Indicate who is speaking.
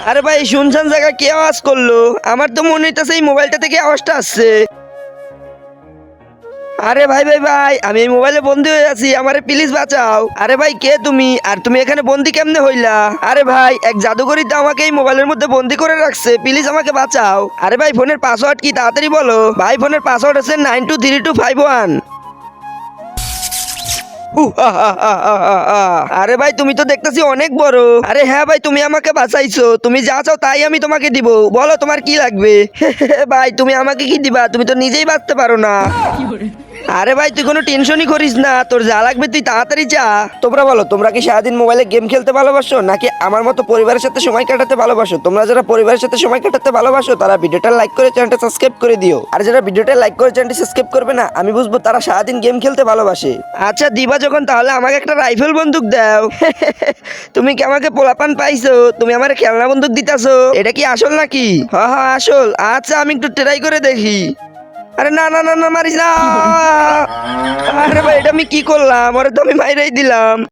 Speaker 1: আরে ভাই শুনছেন জায়গা কে আওয়াজ করলো? আমার তো মনে হইতেছে এই মোবাইলটা থেকে আওয়াজটা আসছে। আরে ভাই ভাই ভাই, আমি এই মোবাইলে বন্দি হয়ে আছি, আমারে প্লিজ বাঁচাও। আরে ভাই কে তুমি, আর তুমি এখানে বন্দি কেমনে হইলা? আরে ভাই এক জাদুকরি তো আমাকে এই মোবাইলের মধ্যে বন্দি করে রাখছে, প্লিজ আমাকে বাঁচাও। আরে ভাই ফোনের পাসওয়ার্ড কি তাড়াতাড়ি বলো। ভাই ফোনের পাসওয়ার্ড আছে 923251। আরে ভাই তুমি তো দেখতেছি অনেক বড়। আরে হ্যাঁ ভাই তুমি আমাকে বাঁচাইছো, তুমি যা চাও তাই আমি তোমাকে দিব, বলো তোমার কি লাগবে। ভাই তুমি আমাকে কি দিবা, তুমি তো নিজেই বাঁচতে পারো না। আরে ভাই তুই কোনো টেনশনই করিস না, তোর যা লাগবে তুই তাড়াতাড়ি যা। তোমরা বলো তোমরা কি সারাদিন মোবাইলে গেম খেলতে ভালোবাসো নাকি আমার মতো পরিবারের সাথে সময় কাটাতে ভালোবাসো? তোমরা যারা পরিবারের সাথে সময় কাটাতে ভালোবাসো তারা ভিডিওটা লাইক করে চ্যানেলটা সাবস্ক্রাইব করে দিও, আর যারা ভিডিওটা লাইক করে চ্যানেলটা সাবস্ক্রাইব করবে না আমি বুঝবো তারা সারাদিন গেম খেলতে ভালোবাসে। আচ্ছা দিবা যখন তাহলে আমাকে একটা রাইফেল বন্দুক দাও। তুমি কি আমাকে পোলাপান পাইছো? তুমি আমার খেলনা বন্দুক দিতাছো, এটা কি আসল নাকি? হ্যাঁ হ্যাঁ আসল। আচ্ছা আমি একটু ট্রাই করে দেখি। আরে না না না না মারিস না। আরে ভাই এটা আমি কি করলাম, ওরে তো আমি মাইরাই দিলাম।